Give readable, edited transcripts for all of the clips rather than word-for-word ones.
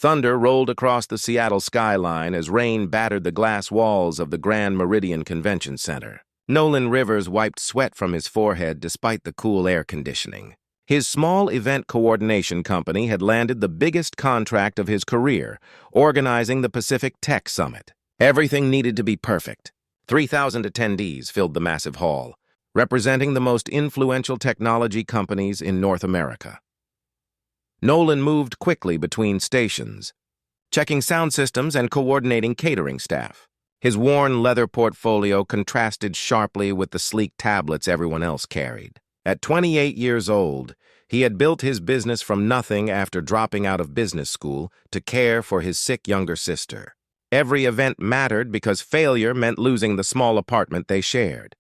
Thunder rolled across the Seattle skyline as rain battered the glass walls of the Grand Meridian Convention Center. Nolan Rivers wiped sweat from his forehead despite the cool air conditioning. His small event coordination company had landed the biggest contract of his career, organizing the Pacific Tech Summit. Everything needed to be perfect. 3,000 attendees filled the massive hall, representing the most influential technology companies in North America. Nolan moved quickly between stations, checking sound systems and coordinating catering staff. His worn leather portfolio contrasted sharply with the sleek tablets everyone else carried. At 28 years old, he had built his business from nothing after dropping out of business school to care for his sick younger sister. Every event mattered because failure meant losing the small apartment they shared.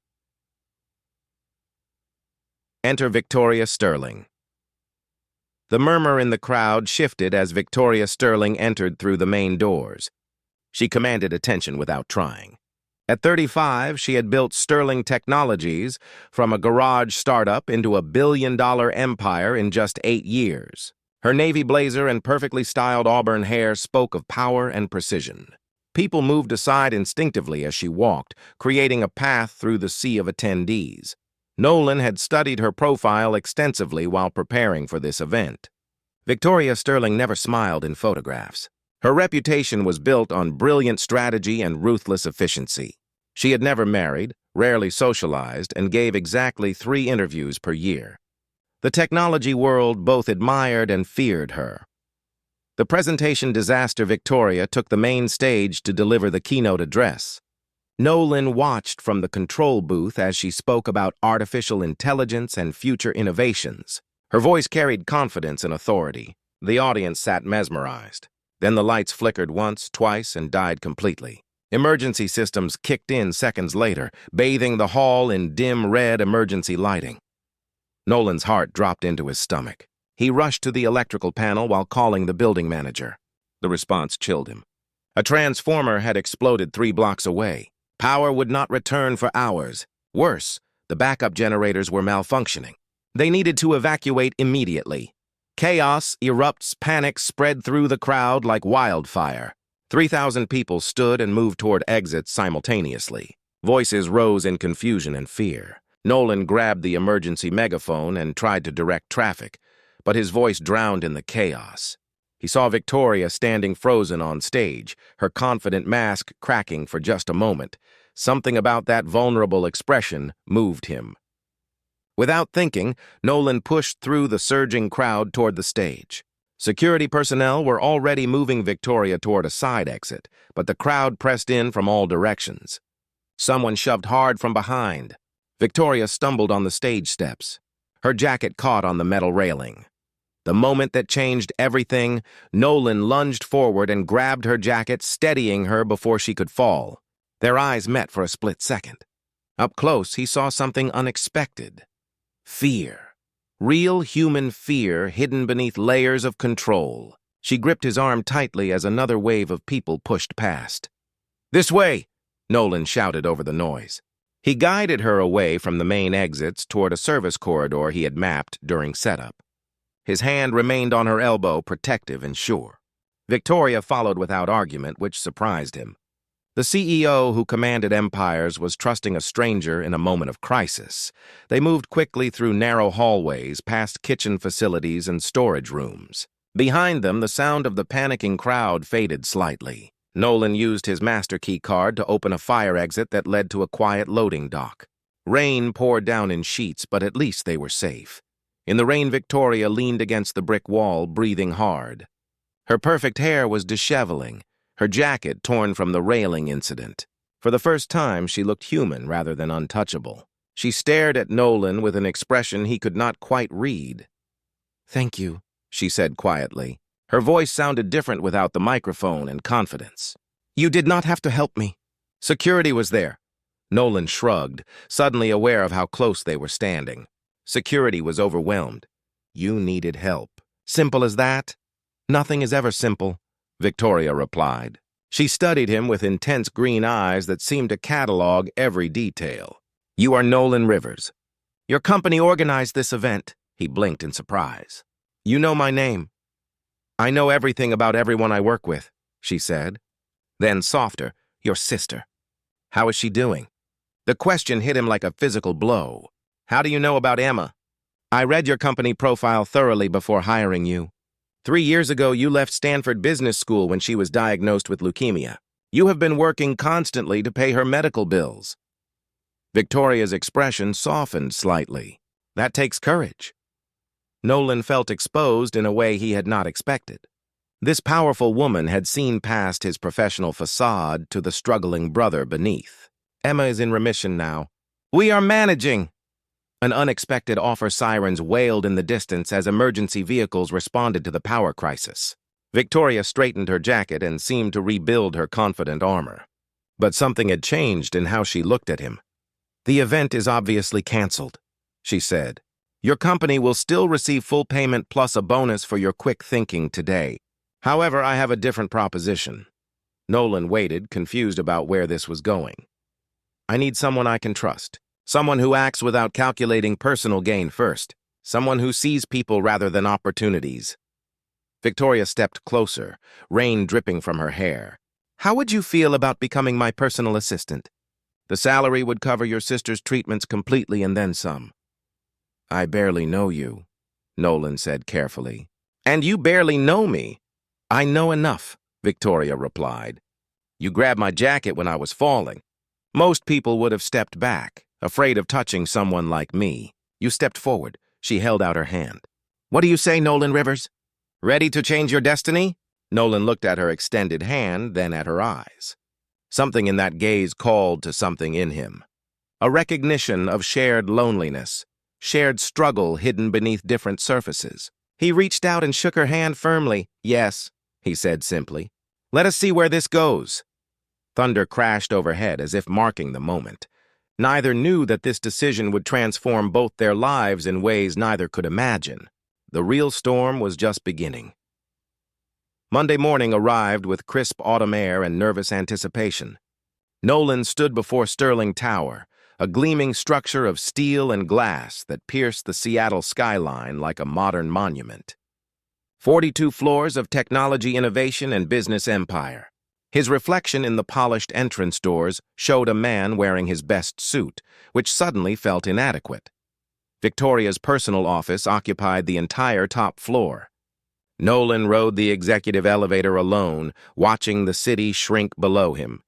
Enter Victoria Sterling. The murmur in the crowd shifted as Victoria Sterling entered through the main doors. She commanded attention without trying. At 35, she had built Sterling Technologies from a garage startup into a billion-dollar empire in just 8 years. Her navy blazer and perfectly styled auburn hair spoke of power and precision. People moved aside instinctively as she walked, creating a path through the sea of attendees. Nolan had studied her profile extensively while preparing for this event. Victoria Sterling never smiled in photographs. Her reputation was built on brilliant strategy and ruthless efficiency. She had never married, rarely socialized, and gave exactly 3 interviews per year. The technology world both admired and feared her. The presentation disaster Victoria took the main stage to deliver the keynote address. Nolan watched from the control booth as she spoke about artificial intelligence and future innovations. Her voice carried confidence and authority. The audience sat mesmerized. Then the lights flickered once, twice, and died completely. Emergency systems kicked in seconds later, bathing the hall in dim red emergency lighting. Nolan's heart dropped into his stomach. He rushed to the electrical panel while calling the building manager. The response chilled him. A transformer had exploded 3 blocks away. Power would not return for hours. Worse, the backup generators were malfunctioning. They needed to evacuate immediately. Chaos erupts, panic spread through the crowd like wildfire. 3,000 people stood and moved toward exits simultaneously. Voices rose in confusion and fear. Nolan grabbed the emergency megaphone and tried to direct traffic, but his voice drowned in the chaos. He saw Victoria standing frozen on stage, her confident mask cracking for just a moment. Something about that vulnerable expression moved him. Without thinking, Nolan pushed through the surging crowd toward the stage. Security personnel were already moving Victoria toward a side exit, but the crowd pressed in from all directions. Someone shoved hard from behind. Victoria stumbled on the stage steps. Her jacket caught on the metal railing. The moment that changed everything, Nolan lunged forward and grabbed her jacket, steadying her before she could fall. Their eyes met for a split second. Up close, he saw something unexpected. Fear. Real human fear hidden beneath layers of control. She gripped his arm tightly as another wave of people pushed past. "This way!" Nolan shouted over the noise. He guided her away from the main exits toward a service corridor he had mapped during setup. His hand remained on her elbow, protective and sure. Victoria followed without argument, which surprised him. The CEO who commanded empires was trusting a stranger in a moment of crisis. They moved quickly through narrow hallways, past kitchen facilities and storage rooms. Behind them, the sound of the panicking crowd faded slightly. Nolan used his master key card to open a fire exit that led to a quiet loading dock. Rain poured down in sheets, but at least they were safe. In the rain, Victoria leaned against the brick wall, breathing hard. Her perfect hair was disheveling, her jacket torn from the railing incident. For the first time, she looked human rather than untouchable. She stared at Nolan with an expression he could not quite read. "Thank you," she said quietly. Her voice sounded different without the microphone and confidence. "You did not have to help me. Security was there." Nolan shrugged, suddenly aware of how close they were standing. Security was overwhelmed. "You needed help. Simple as that?" "Nothing is ever simple," Victoria replied. She studied him with intense green eyes that seemed to catalog every detail. "You are Nolan Rivers. Your company organized this event." He blinked in surprise. "You know my name." I know everything about everyone I work with, she said. Then softer, your sister. How is she doing? The question hit him like a physical blow. How do you know about Emma? I read your company profile thoroughly before hiring you. 3 years ago, you left Stanford Business School when she was diagnosed with leukemia. You have been working constantly to pay her medical bills. Victoria's expression softened slightly. That takes courage. Nolan felt exposed in a way he had not expected. This powerful woman had seen past his professional facade to the struggling brother beneath. Emma is in remission now. We are managing. An unexpected offer sirens wailed in the distance as emergency vehicles responded to the power crisis. Victoria straightened her jacket and seemed to rebuild her confident armor. But something had changed in how she looked at him. The event is obviously canceled, she said. Your company will still receive full payment plus a bonus for your quick thinking today. However, I have a different proposition. Nolan waited, confused about where this was going. I need someone I can trust. Someone who acts without calculating personal gain first. Someone who sees people rather than opportunities. Victoria stepped closer, rain dripping from her hair. How would you feel about becoming my personal assistant? The salary would cover your sister's treatments completely and then some. I barely know you, Nolan said carefully. And you barely know me. I know enough, Victoria replied. You grabbed my jacket when I was falling. Most people would have stepped back, afraid of touching someone like me. You stepped forward. She held out her hand. What do you say, Nolan Rivers? Ready to change your destiny? Nolan looked at her extended hand, then at her eyes. Something in that gaze called to something in him. A recognition of shared loneliness, shared struggle hidden beneath different surfaces. He reached out and shook her hand firmly. Yes, he said simply. Let us see where this goes. Thunder crashed overhead as if marking the moment. Neither knew that this decision would transform both their lives in ways neither could imagine. The real storm was just beginning. Monday morning arrived with crisp autumn air and nervous anticipation. Nolan stood before Sterling Tower, a gleaming structure of steel and glass that pierced the Seattle skyline like a modern monument. 42 floors of technology innovation and business empire. His reflection in the polished entrance doors showed a man wearing his best suit, which suddenly felt inadequate. Victoria's personal office occupied the entire top floor. Nolan rode the executive elevator alone, watching the city shrink below him.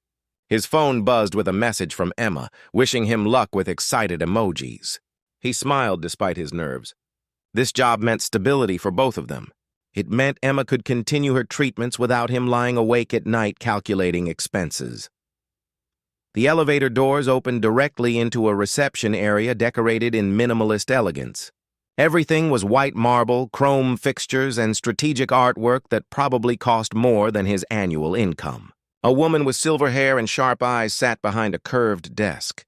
His phone buzzed with a message from Emma, wishing him luck with excited emojis. He smiled despite his nerves. This job meant stability for both of them. It meant Emma could continue her treatments without him lying awake at night calculating expenses. The elevator doors opened directly into a reception area decorated in minimalist elegance. Everything was white marble, chrome fixtures, and strategic artwork that probably cost more than his annual income. A woman with silver hair and sharp eyes sat behind a curved desk.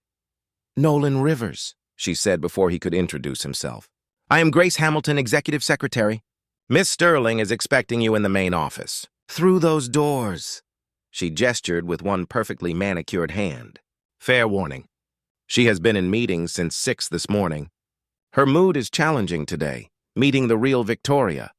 Nolan Rivers, she said before he could introduce himself. I am Grace Hamilton, Executive Secretary. Miss Sterling is expecting you in the main office. Through those doors. She gestured with one perfectly manicured hand. Fair warning. She has been in meetings since 6 this morning. Her mood is challenging today, meeting the real Victoria.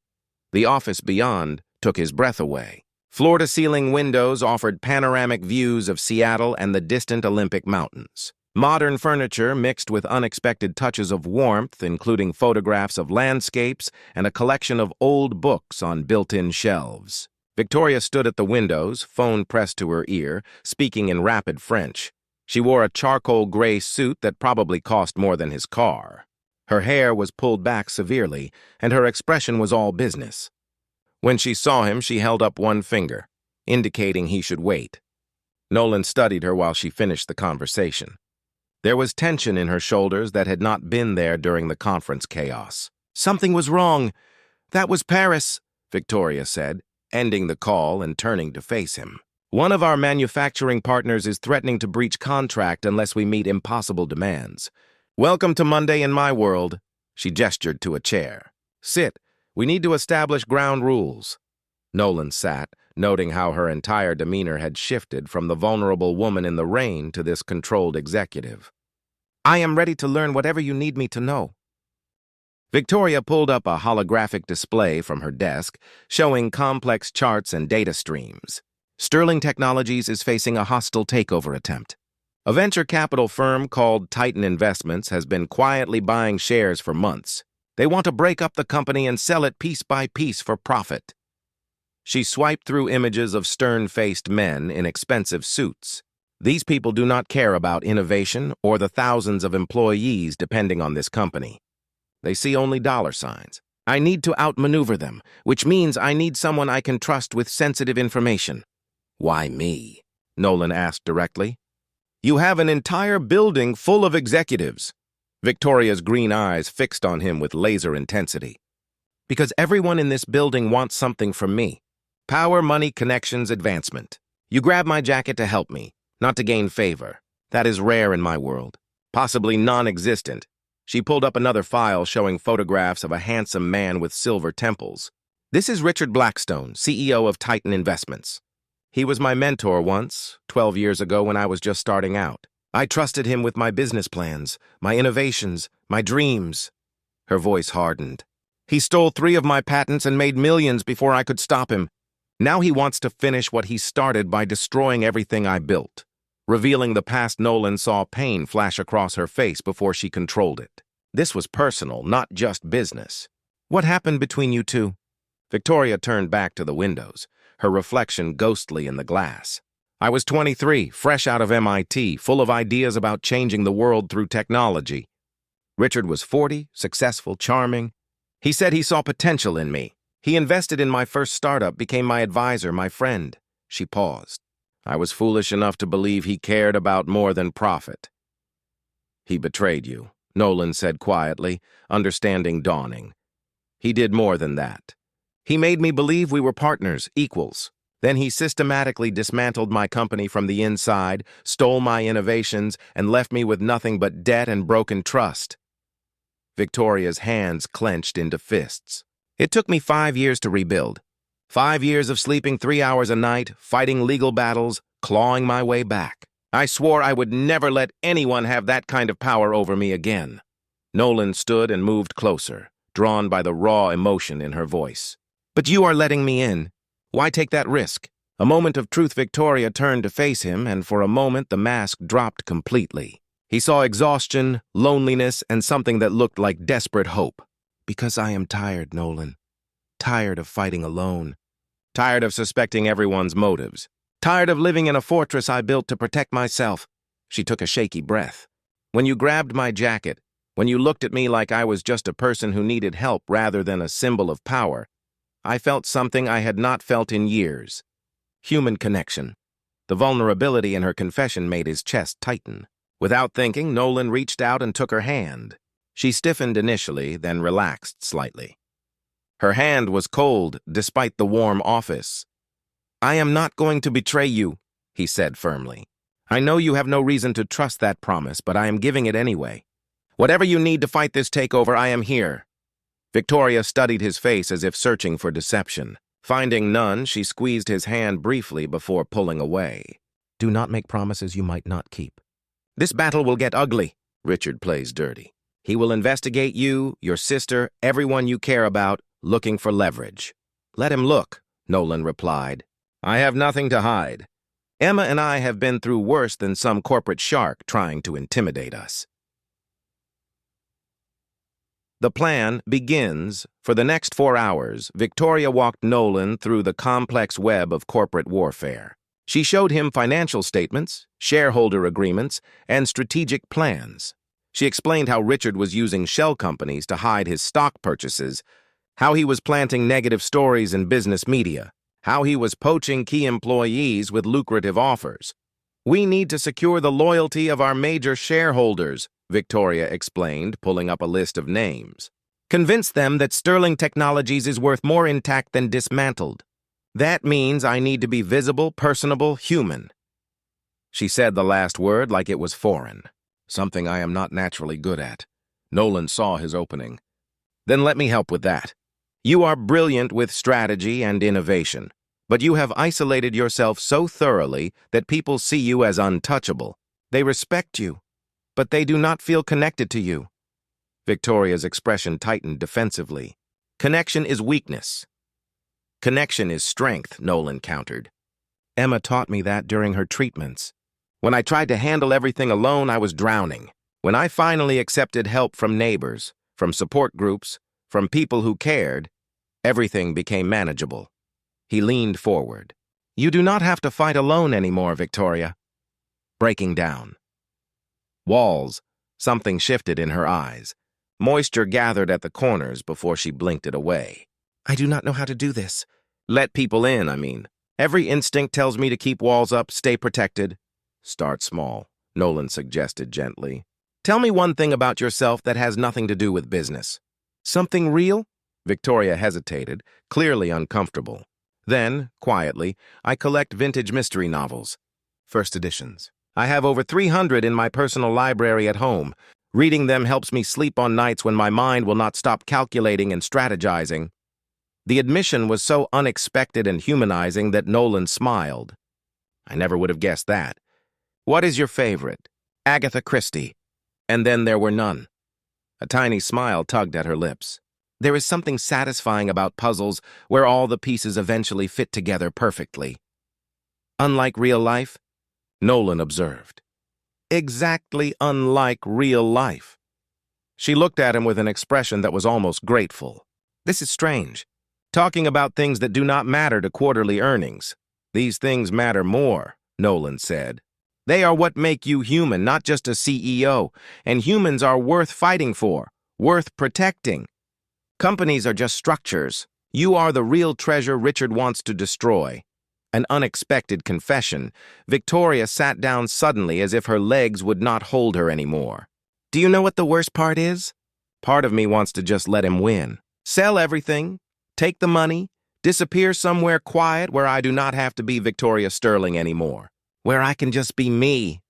The office beyond took his breath away. Floor-to-ceiling windows offered panoramic views of Seattle and the distant Olympic Mountains. Modern furniture mixed with unexpected touches of warmth, including photographs of landscapes and a collection of old books on built-in shelves. Victoria stood at the windows, phone pressed to her ear, speaking in rapid French. She wore a charcoal gray suit that probably cost more than his car. Her hair was pulled back severely, and her expression was all business. When she saw him, she held up one finger, indicating he should wait. Nolan studied her while she finished the conversation. There was tension in her shoulders that had not been there during the conference chaos. Something was wrong. That was Paris, Victoria said, ending the call and turning to face him. One of our manufacturing partners is threatening to breach contract unless we meet impossible demands. Welcome to Monday in my world. She gestured to a chair. Sit. We need to establish ground rules. Nolan sat, noting how her entire demeanor had shifted from the vulnerable woman in the rain to this controlled executive. I am ready to learn whatever you need me to know. Victoria pulled up a holographic display from her desk, showing complex charts and data streams. Sterling Technologies is facing a hostile takeover attempt. A venture capital firm called Titan Investments has been quietly buying shares for months. They want to break up the company and sell it piece by piece for profit. She swiped through images of stern-faced men in expensive suits. These people do not care about innovation or the thousands of employees depending on this company. They see only dollar signs. I need to outmaneuver them, which means I need someone I can trust with sensitive information. Why me? Nolan asked directly. You have an entire building full of executives. Victoria's green eyes fixed on him with laser intensity. Because everyone in this building wants something from me. Power, money, connections, advancement. You grab my jacket to help me, not to gain favor. That is rare in my world. Possibly non-existent. She pulled up another file showing photographs of a handsome man with silver temples. This is Richard Blackstone, CEO of Titan Investments. He was my mentor once, 12 years ago when I was just starting out. I trusted him with my business plans, my innovations, my dreams. Her voice hardened. He stole 3 of my patents and made millions before I could stop him. Now he wants to finish what he started by destroying everything I built. Revealing the past, Nolan saw pain flash across her face before she controlled it. This was personal, not just business. What happened between you two? Victoria turned back to the windows, her reflection ghostly in the glass. I was 23, fresh out of MIT, full of ideas about changing the world through technology. Richard was 40, successful, charming. He said he saw potential in me. He invested in my first startup, became my advisor, my friend. She paused. I was foolish enough to believe he cared about more than profit. He betrayed you, Nolan said quietly, understanding dawning. He did more than that. He made me believe we were partners, equals. Then he systematically dismantled my company from the inside, stole my innovations, and left me with nothing but debt and broken trust. Victoria's hands clenched into fists. It took me 5 years to rebuild. 5 years of sleeping 3 hours a night, fighting legal battles, clawing my way back. I swore I would never let anyone have that kind of power over me again. Nolan stood and moved closer, drawn by the raw emotion in her voice. But you are letting me in. Why take that risk? A moment of truth. Victoria turned to face him, and for a moment the mask dropped completely. He saw exhaustion, loneliness, and something that looked like desperate hope. Because I am tired, Nolan. Tired of fighting alone. Tired of suspecting everyone's motives. Tired of living in a fortress I built to protect myself. She took a shaky breath. When you grabbed my jacket, when you looked at me like I was just a person who needed help rather than a symbol of power, I felt something I had not felt in years. Human connection. The vulnerability in her confession made his chest tighten. Without thinking, Nolan reached out and took her hand. She stiffened initially, then relaxed slightly. Her hand was cold, despite the warm office. I am not going to betray you, he said firmly. I know you have no reason to trust that promise, but I am giving it anyway. Whatever you need to fight this takeover, I am here. Victoria studied his face as if searching for deception. Finding none, she squeezed his hand briefly before pulling away. Do not make promises you might not keep. This battle will get ugly. Richard plays dirty. He will investigate you, your sister, everyone you care about, looking for leverage. Let him look, Nolan replied. I have nothing to hide. Emma and I have been through worse than some corporate shark trying to intimidate us. The plan begins. For the next 4 hours, Victoria walked Nolan through the complex web of corporate warfare. She showed him financial statements, shareholder agreements, and strategic plans. She explained how Richard was using shell companies to hide his stock purchases, how he was planting negative stories in business media, how he was poaching key employees with lucrative offers. We need to secure the loyalty of our major shareholders, Victoria explained, pulling up a list of names. Convince them that Sterling Technologies is worth more intact than dismantled. That means I need to be visible, personable, human. She said the last word like it was foreign, something I am not naturally good at. Nolan saw his opening. Then let me help with that. You are brilliant with strategy and innovation, but you have isolated yourself so thoroughly that people see you as untouchable. They respect you, but they do not feel connected to you. Victoria's expression tightened defensively. Connection is weakness. Connection is strength, Nolan countered. Emma taught me that during her treatments. When I tried to handle everything alone, I was drowning. When I finally accepted help from neighbors, from support groups, from people who cared, everything became manageable. He leaned forward. You do not have to fight alone anymore, Victoria. Breaking down. Walls. Something shifted in her eyes. Moisture gathered at the corners before she blinked it away. I do not know how to do this. Let people in, I mean. Every instinct tells me to keep walls up, stay protected. Start small, Nolan suggested gently. Tell me one thing about yourself that has nothing to do with business. Something real? Victoria hesitated, clearly uncomfortable. Then, quietly, I collect vintage mystery novels. First editions. I have over 300 in my personal library at home. Reading them helps me sleep on nights when my mind will not stop calculating and strategizing. The admission was so unexpected and humanizing that Nolan smiled. I never would have guessed that. What is your favorite? Agatha Christie. And then there were none. A tiny smile tugged at her lips. There is something satisfying about puzzles where all the pieces eventually fit together perfectly. Unlike real life, Nolan observed. Exactly unlike real life. She looked at him with an expression that was almost grateful. This is strange. Talking about things that do not matter to quarterly earnings. These things matter more, Nolan said. They are what make you human, not just a CEO, and humans are worth fighting for, worth protecting. Companies are just structures. You are the real treasure Richard wants to destroy. An unexpected confession. Victoria sat down suddenly as if her legs would not hold her anymore. Do you know what the worst part is? Part of me wants to just let him win. Sell everything, take the money, disappear somewhere quiet where I do not have to be Victoria Sterling anymore. Where I can just be me.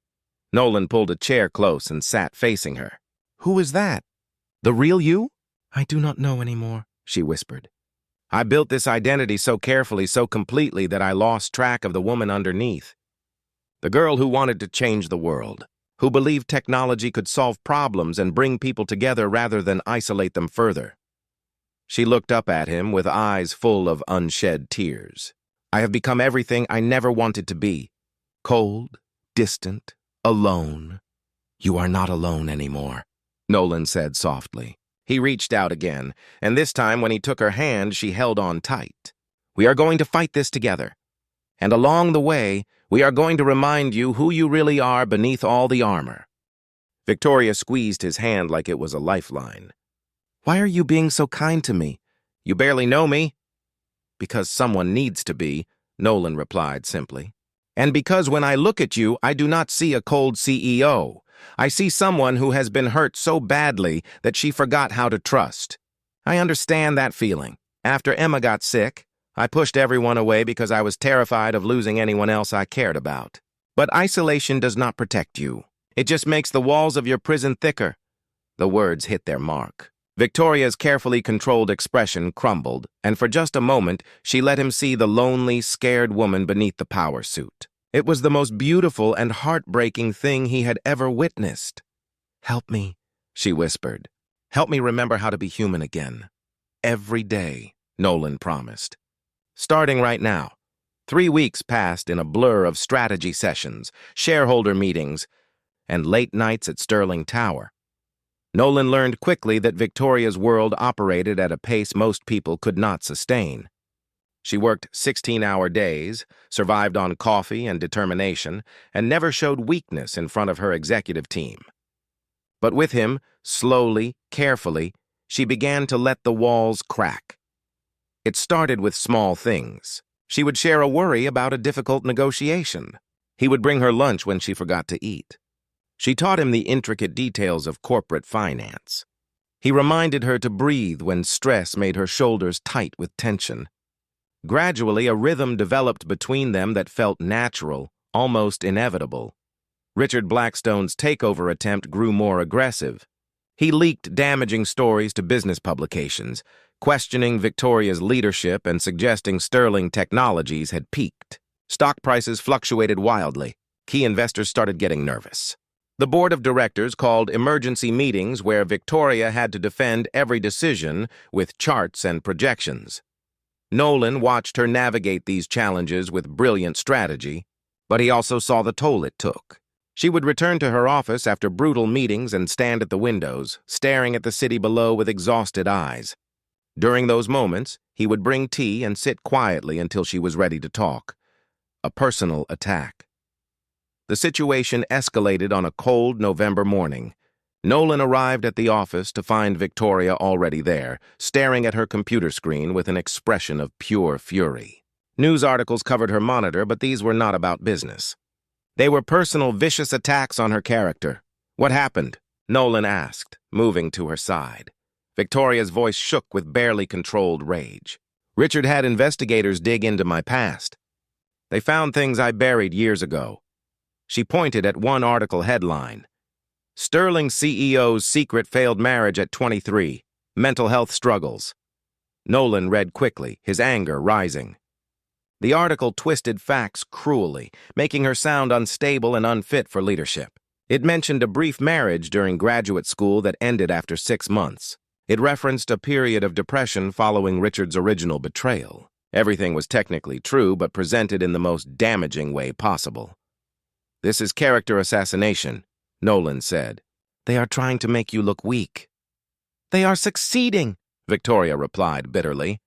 Nolan pulled a chair close and sat facing her. Who is that? The real you? I do not know anymore, she whispered. I built this identity so carefully, so completely that I lost track of the woman underneath. The girl who wanted to change the world, who believed technology could solve problems and bring people together rather than isolate them further. She looked up at him with eyes full of unshed tears. I have become everything I never wanted to be. Cold, distant, alone. You are not alone anymore, Nolan said softly. He reached out again, and this time when he took her hand, she held on tight. We are going to fight this together. And along the way, we are going to remind you who you really are beneath all the armor. Victoria squeezed his hand like it was a lifeline. Why are you being so kind to me? You barely know me. Because someone needs to be, Nolan replied simply. And because when I look at you, I do not see a cold CEO. I see someone who has been hurt so badly that she forgot how to trust. I understand that feeling. After Emma got sick, I pushed everyone away because I was terrified of losing anyone else I cared about. But isolation does not protect you. It just makes the walls of your prison thicker. The words hit their mark. Victoria's carefully controlled expression crumbled, and for just a moment, she let him see the lonely, scared woman beneath the power suit. It was the most beautiful and heartbreaking thing he had ever witnessed. Help me, she whispered. Help me remember how to be human again. Every day, Nolan promised. Starting right now. 3 weeks passed in a blur of strategy sessions, shareholder meetings, and late nights at Sterling Tower. Nolan learned quickly that Victoria's world operated at a pace most people could not sustain. She worked 16-hour days, survived on coffee and determination, and never showed weakness in front of her executive team. But with him, slowly, carefully, she began to let the walls crack. It started with small things. She would share a worry about a difficult negotiation. He would bring her lunch when she forgot to eat. She taught him the intricate details of corporate finance. He reminded her to breathe when stress made her shoulders tight with tension. Gradually, a rhythm developed between them that felt natural, almost inevitable. Richard Blackstone's takeover attempt grew more aggressive. He leaked damaging stories to business publications, questioning Victoria's leadership and suggesting Sterling Technologies had peaked. Stock prices fluctuated wildly. Key investors started getting nervous. The board of directors called emergency meetings where Victoria had to defend every decision with charts and projections. Nolan watched her navigate these challenges with brilliant strategy, but he also saw the toll it took. She would return to her office after brutal meetings and stand at the windows, staring at the city below with exhausted eyes. During those moments, he would bring tea and sit quietly until she was ready to talk. A personal attack. The situation escalated on a cold November morning. Nolan arrived at the office to find Victoria already there, staring at her computer screen with an expression of pure fury. News articles covered her monitor, but these were not about business. They were personal, vicious attacks on her character. "What happened?" Nolan asked, moving to her side. Victoria's voice shook with barely controlled rage. "Richard had investigators dig into my past. They found things I buried years ago." She pointed at one article headline: "Sterling CEO's secret failed marriage at 23. Mental health struggles." Nolan read quickly, his anger rising. The article twisted facts cruelly, making her sound unstable and unfit for leadership. It mentioned a brief marriage during graduate school that ended after 6 months. It referenced a period of depression following Richard's original betrayal. Everything was technically true, but presented in the most damaging way possible. "This is character assassination," Nolan said. "They are trying to make you look weak." "They are succeeding," Victoria replied bitterly.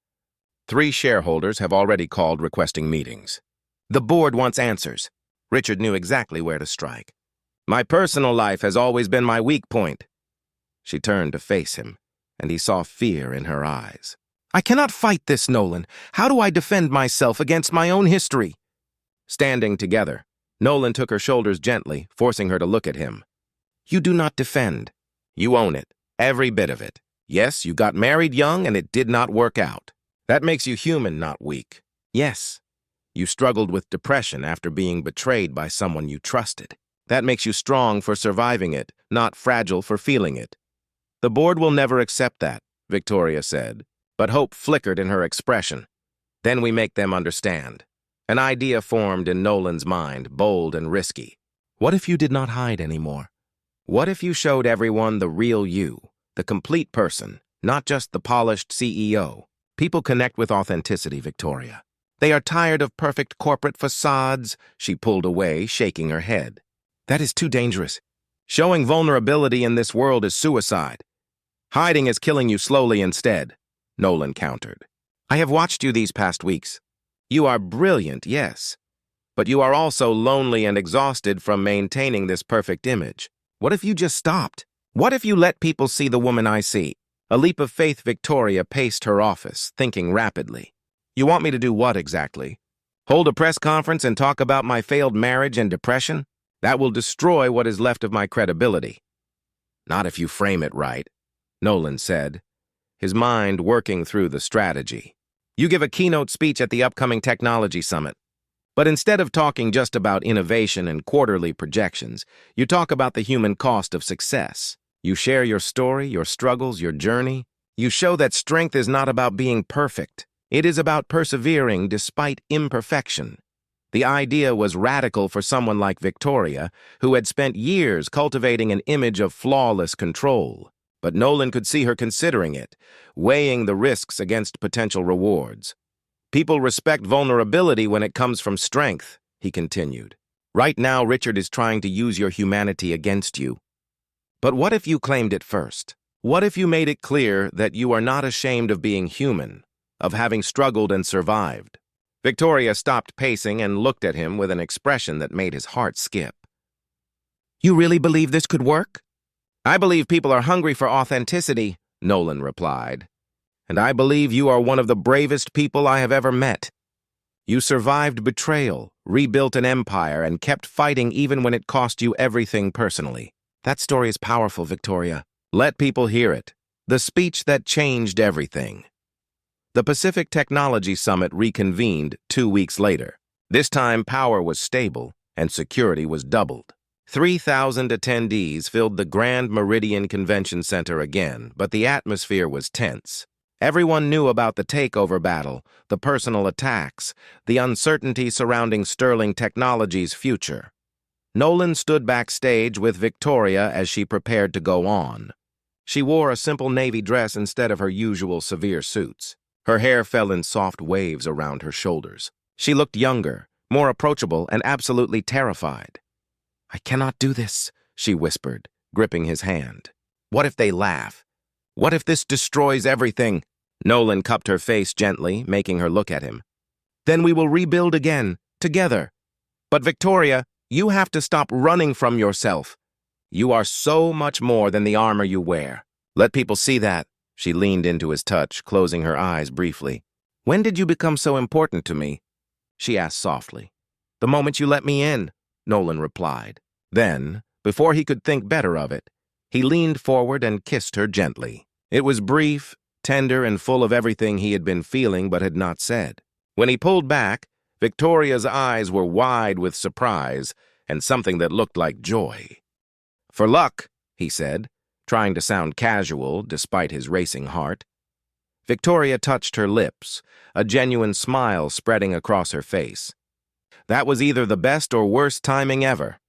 3 shareholders have already called requesting meetings. The board wants answers. Richard knew exactly where to strike. "My personal life has always been my weak point." She turned to face him, and he saw fear in her eyes. "I cannot fight this, Nolan. How do I defend myself against my own history?" Standing together, Nolan took her shoulders gently, forcing her to look at him. "You do not defend. You own it, every bit of it. Yes, you got married young and it did not work out. That makes you human, not weak. Yes, you struggled with depression after being betrayed by someone you trusted. That makes you strong for surviving it, not fragile for feeling it." "The board will never accept that," Victoria said, but hope flickered in her expression. "Then we make them understand." An idea formed in Nolan's mind, bold and risky. What if you did not hide anymore? What if you showed everyone the real you, the complete person, not just the polished CEO? People connect with authenticity, Victoria. They are tired of perfect corporate facades. She pulled away, shaking her head. "That is too dangerous. Showing vulnerability in this world is suicide. Hiding is killing you slowly instead," Nolan countered. "I have watched you these past weeks. You are brilliant, yes, but you are also lonely and exhausted from maintaining this perfect image. What if you just stopped? What if you let people see the woman I see?" A leap of faith, Victoria paced her office, thinking rapidly. "You want me to do what exactly? Hold a press conference and talk about my failed marriage and depression? That will destroy what is left of my credibility." "Not if you frame it right," Nolan said, his mind working through the strategy. "You give a keynote speech at the upcoming technology summit. But instead of talking just about innovation and quarterly projections, you talk about the human cost of success. You share your story, your struggles, your journey. You show that strength is not about being perfect. It is about persevering despite imperfection." The idea was radical for someone like Victoria, who had spent years cultivating an image of flawless control. But Nolan could see her considering it, weighing the risks against potential rewards. "People respect vulnerability when it comes from strength," he continued. "Right now, Richard is trying to use your humanity against you. But what if you claimed it first? What if you made it clear that you are not ashamed of being human, of having struggled and survived?" Victoria stopped pacing and looked at him with an expression that made his heart skip. "You really believe this could work?" "I believe people are hungry for authenticity," Nolan replied. "And I believe you are one of the bravest people I have ever met. You survived betrayal, rebuilt an empire, and kept fighting even when it cost you everything personally. That story is powerful, Victoria. Let people hear it. The speech that changed everything." The Pacific Technology Summit reconvened 2 weeks later. This time, power was stable and security was doubled. 3,000 attendees filled the Grand Meridian Convention Center again, but the atmosphere was tense. Everyone knew about the takeover battle, the personal attacks, the uncertainty surrounding Sterling Technology's future. Nolan stood backstage with Victoria as she prepared to go on. She wore a simple navy dress instead of her usual severe suits. Her hair fell in soft waves around her shoulders. She looked younger, more approachable, and absolutely terrified. "I cannot do this," she whispered, gripping his hand. "What if they laugh? What if this destroys everything?" Nolan cupped her face gently, making her look at him. "Then we will rebuild again, together. But Victoria, you have to stop running from yourself. You are so much more than the armor you wear. Let people see that." She leaned into his touch, closing her eyes briefly. "When did you become so important to me?" she asked softly. "The moment you let me in," Nolan replied. Then, before he could think better of it, he leaned forward and kissed her gently. It was brief, tender, and full of everything he had been feeling but had not said. When he pulled back, Victoria's eyes were wide with surprise and something that looked like joy. "For luck," he said, trying to sound casual despite his racing heart. Victoria touched her lips, a genuine smile spreading across her face. That was either the best or worst timing ever.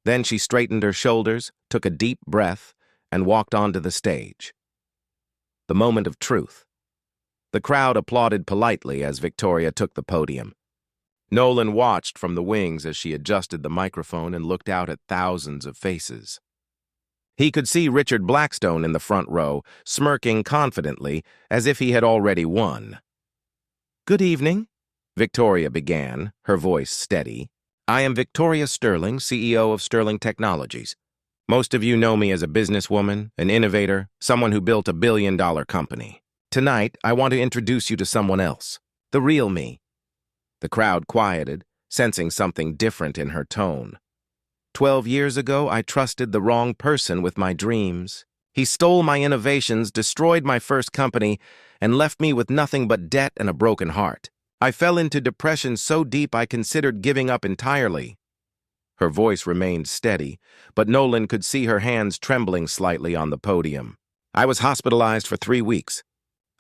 Then she straightened her shoulders, took a deep breath, and walked onto the stage. The moment of truth. The crowd applauded politely as Victoria took the podium. Nolan watched from the wings as she adjusted the microphone and looked out at thousands of faces. He could see Richard Blackstone in the front row, smirking confidently, as if he had already won. "Good evening," Victoria began, her voice steady. "I am Victoria Sterling, CEO of Sterling Technologies. Most of you know me as a businesswoman, an innovator, someone who built a billion-dollar company. Tonight, I want to introduce you to someone else, the real me." The crowd quieted, sensing something different in her tone. 12 years ago, I trusted the wrong person with my dreams. He stole my innovations, destroyed my first company, and left me with nothing but debt and a broken heart. I fell into depression so deep I considered giving up entirely. Her voice remained steady, but Nolan could see her hands trembling slightly on the podium. "I was hospitalized for 3 weeks.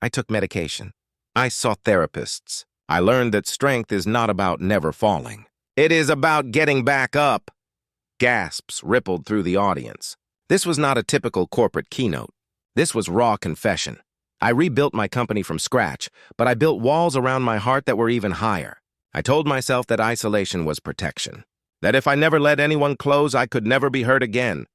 I took medication. I saw therapists. I learned that strength is not about never falling. It is about getting back up." Gasps rippled through the audience. This was not a typical corporate keynote. This was raw confession. "I rebuilt my company from scratch, but I built walls around my heart that were even higher. I told myself that isolation was protection, that if I never let anyone close, I could never be hurt again."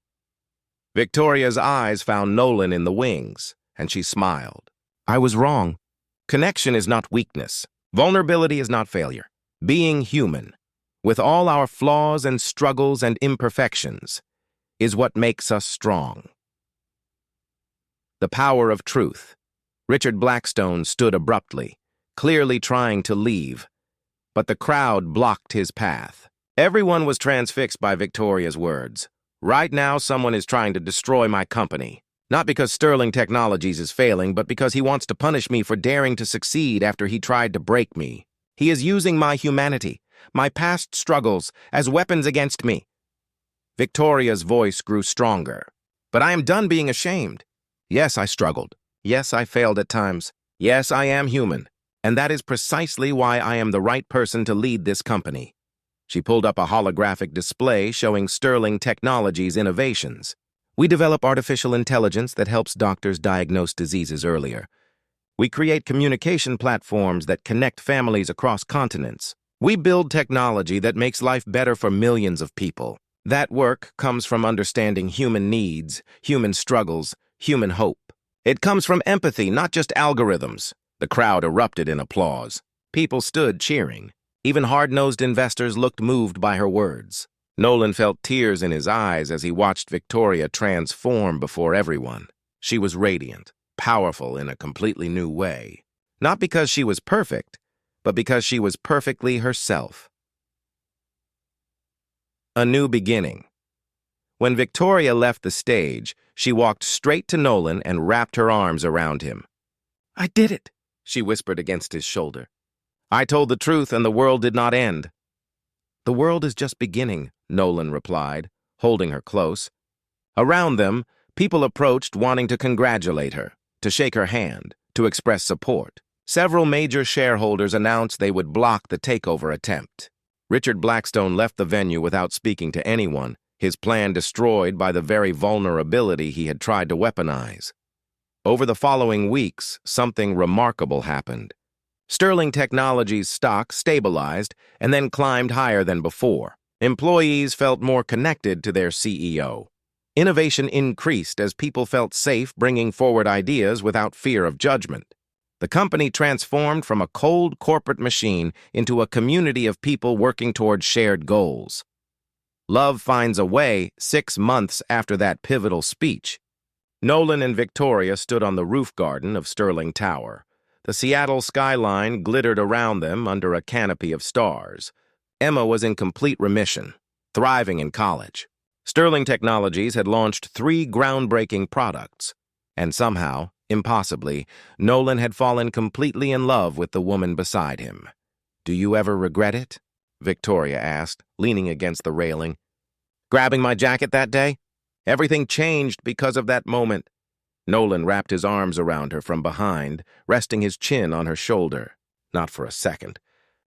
Victoria's eyes found Nolan in the wings, and she smiled. "I was wrong. Connection is not weakness. Vulnerability is not failure. Being human, with all our flaws and struggles and imperfections, is what makes us strong." The power of truth. Richard Blackstone stood abruptly, clearly trying to leave, but the crowd blocked his path. Everyone was transfixed by Victoria's words. "Right now, someone is trying to destroy my company. Not because Sterling Technologies is failing, but because he wants to punish me for daring to succeed after he tried to break me. He is using my humanity, my past struggles, as weapons against me." Victoria's voice grew stronger. "But I am done being ashamed. Yes, I struggled. Yes, I failed at times. Yes, I am human. And that is precisely why I am the right person to lead this company." She pulled up a holographic display showing Sterling Technologies' innovations. "We develop artificial intelligence that helps doctors diagnose diseases earlier. We create communication platforms that connect families across continents. We build technology that makes life better for millions of people. That work comes from understanding human needs, human struggles, human hope. It comes from empathy, not just algorithms." The crowd erupted in applause. People stood cheering. Even hard-nosed investors looked moved by her words. Nolan felt tears in his eyes as he watched Victoria transform before everyone. She was radiant, powerful in a completely new way. Not because she was perfect, but because she was perfectly herself. A new beginning. When Victoria left the stage, she walked straight to Nolan and wrapped her arms around him. "I did it," she whispered against his shoulder. "I told the truth and the world did not end." "The world is just beginning," Nolan replied, holding her close. Around them, people approached wanting to congratulate her, to shake her hand, to express support. Several major shareholders announced they would block the takeover attempt. Richard Blackstone left the venue without speaking to anyone, his plan destroyed by the very vulnerability he had tried to weaponize. Over the following weeks, something remarkable happened. Sterling Technologies' stock stabilized and then climbed higher than before. Employees felt more connected to their CEO. Innovation increased as people felt safe bringing forward ideas without fear of judgment. The company transformed from a cold corporate machine into a community of people working towards shared goals. Love finds a way 6 months after that pivotal speech. Nolan and Victoria stood on the roof garden of Sterling Tower. The Seattle skyline glittered around them under a canopy of stars. Emma was in complete remission, thriving in college. Sterling Technologies had launched 3 groundbreaking products, and somehow, impossibly, Nolan had fallen completely in love with the woman beside him. "Do you ever regret it?" Victoria asked, leaning against the railing. "Grabbing my jacket that day? Everything changed because of that moment." Nolan wrapped his arms around her from behind, resting his chin on her shoulder. "Not for a second.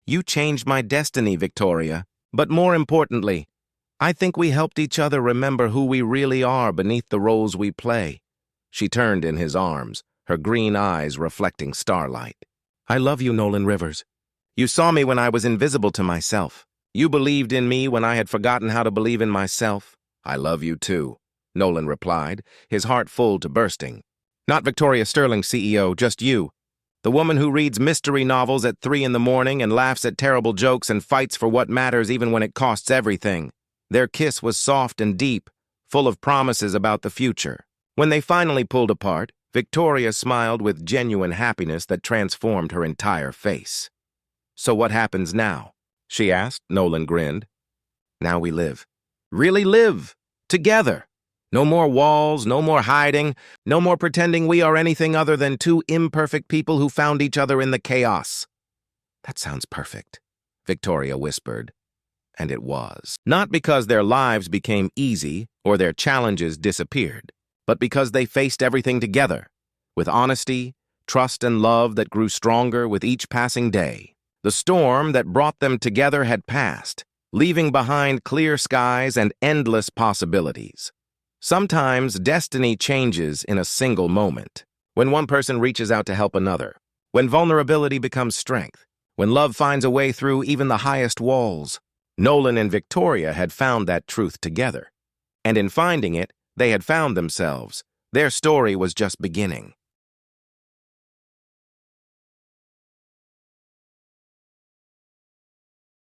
You changed my destiny, Victoria. But more importantly, I think we helped each other remember who we really are beneath the roles we play." She turned in his arms, her green eyes reflecting starlight. "I love you, Nolan Rivers. You saw me when I was invisible to myself. You believed in me when I had forgotten how to believe in myself. I love you too," Nolan replied, his heart full to bursting. "Not Victoria Sterling, CEO, just you. The woman who reads mystery novels at 3 in the morning and laughs at terrible jokes and fights for what matters even when it costs everything." Their kiss was soft and deep, full of promises about the future. When they finally pulled apart, Victoria smiled with genuine happiness that transformed her entire face. "So what happens now?" she asked. Nolan grinned. "Now we live. Really live. Together. No more walls, no more hiding, no more pretending we are anything other than 2 imperfect people who found each other in the chaos." "That sounds perfect," Victoria whispered. And it was. Not because their lives became easy or their challenges disappeared, but because they faced everything together, with honesty, trust, and love that grew stronger with each passing day. The storm that brought them together had passed, leaving behind clear skies and endless possibilities. Sometimes destiny changes in a single moment, when one person reaches out to help another, when vulnerability becomes strength, when love finds a way through even the highest walls. Nolan and Victoria had found that truth together, and in finding it, they had found themselves. Their story was just beginning.